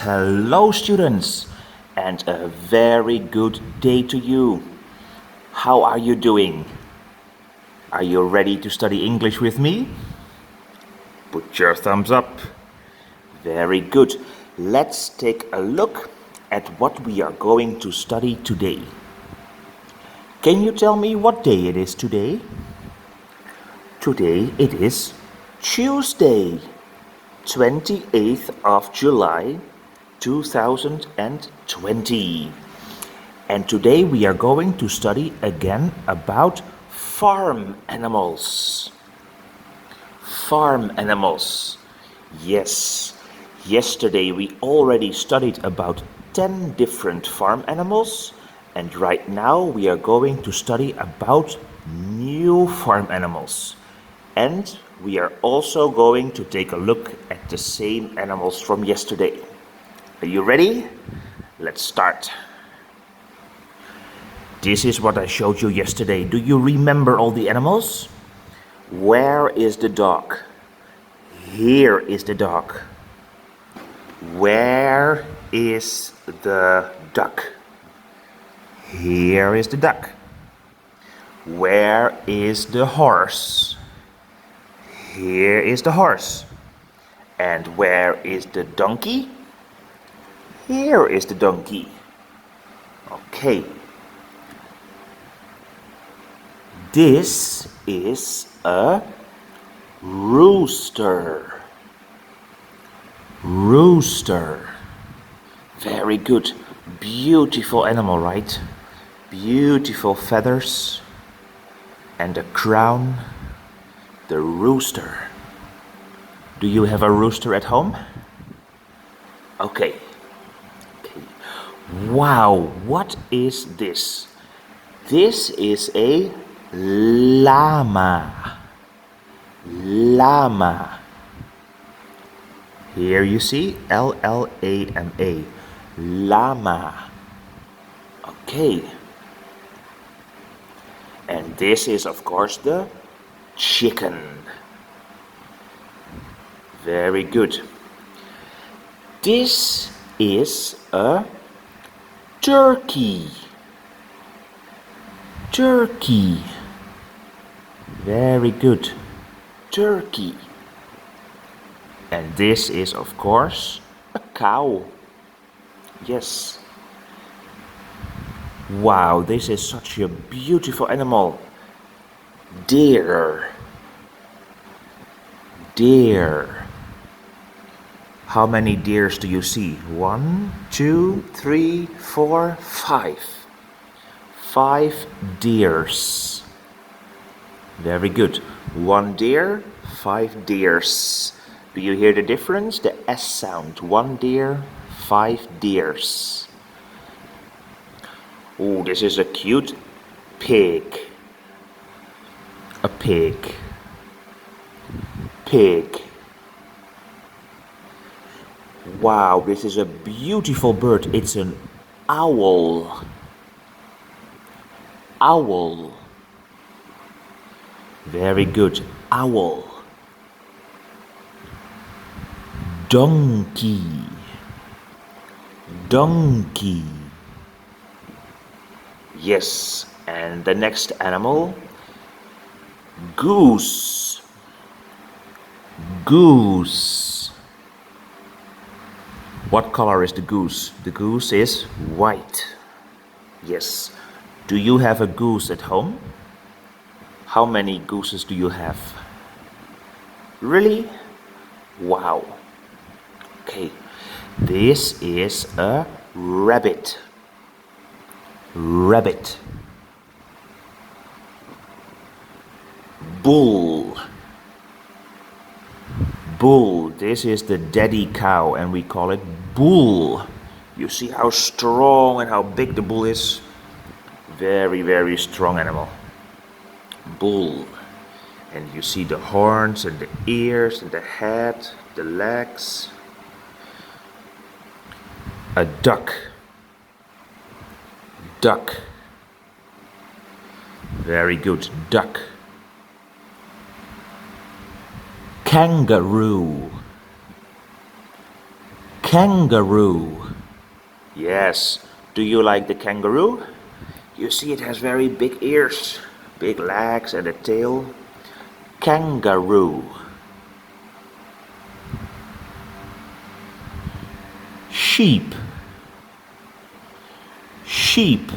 Hello students and a very good day to you. How are you doing? Are you ready to study English with me? Put your thumbs up. Very good. Let's take a look at what we are going to study today. Can you tell me what day it is today? Today it is Tuesday, 28th of July 2020. And today we are going to study again about farm animals. Farm animals. Yes, yesterday we already studied about 10 different farm animals, and right now we are going to study about new farm animals. And we are also going to take a look at the same animals from yesterday. Are you ready? Let's start. This is what I showed you yesterday. Do you remember all the animals? Where is the dog? Here is the dog. Where is the duck? Here is the duck. Where is the horse? Here is the horse. And where is the donkey? Here is the donkey. Okay. This is a rooster. Rooster. Very good. Beautiful animal, right? Beautiful feathers and a crown. The rooster. Do you have a rooster at home? Okay. Wow, what is this? This is a llama. Llama. Here you see L-L-A-M-A. Llama. Okay. And this is, of course, the chicken. Very good. This is a turkey. Turkey. Very good. Turkey. And this is, of course, a cow. Yes. Wow, this is such a beautiful animal. Deer. Deer. How many deers do you see? 1, 2, 3, 4, 5. 5 deers. Very good. 1 deer, 5 deers. Do you hear the difference? The S sound. 1 deer, 5 deers. Oh, this is a cute pig. A pig. Pig. Wow, this is a beautiful bird. It's an owl. Owl. Very good. Owl. Donkey. Donkey. Yes, and the next animal, goose. Goose. What color is the goose? The goose is white. Yes. Do you have a goose at home? How many gooses do you have? Really? Wow. Okay. This is a rabbit. Rabbit. Bull. Bull. This is the daddy cow and we call it bull. You see how strong and how big the bull is? Very, very strong animal. Bull. And you see the horns and the ears and the head, the legs. A duck. Duck. Very good. Duck. Kangaroo. Kangaroo. Yes, do you like the kangaroo? You see it has very big ears, big legs and a tail. Kangaroo. Sheep. Sheep.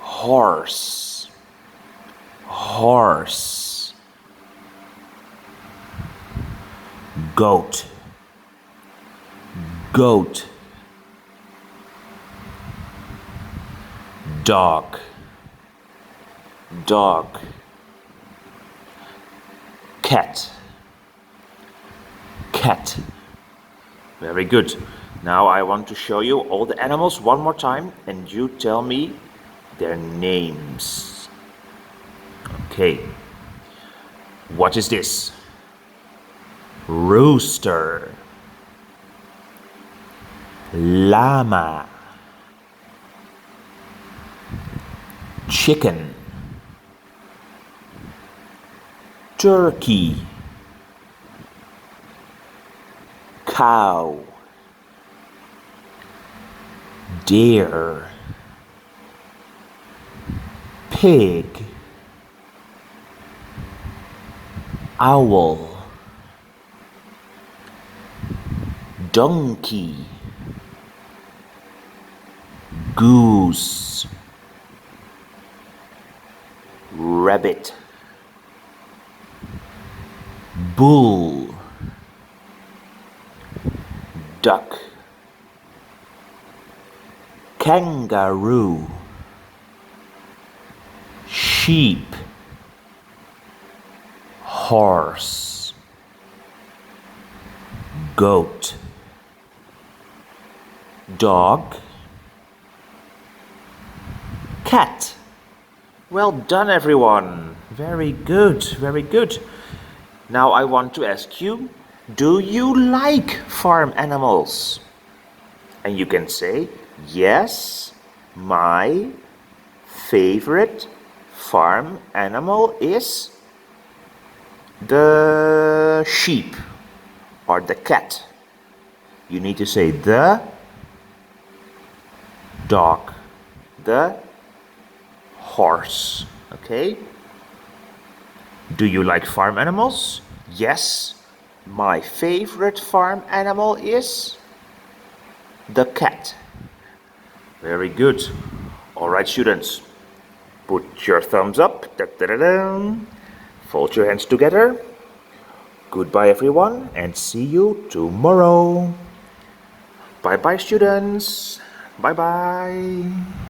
Horse. Horse. Goat. Goat. Dog. Dog. Cat. Cat. Very good. Now I want to show you all the animals one more time and you tell me their names. Okay. What is this? Rooster. Llama. Chicken. Turkey. Cow. Deer. Pig. Owl. Donkey. Goose. Rabbit. Bull. Duck. Kangaroo. Sheep. Horse. Goat. Dog. Cat. Well done, everyone. Very good, very good. Now I want to ask you, do you like farm animals? And you can say, yes, my favorite farm animal is the sheep or the cat. You need to say the dog, the horse, okay? Do you like farm animals? Yes, my favorite farm animal is the cat. Very good. All right, students, put your thumbs up. Da-da-da-da. Fold your hands together. Goodbye, everyone, and see you tomorrow. Bye-bye, students. Bye-bye.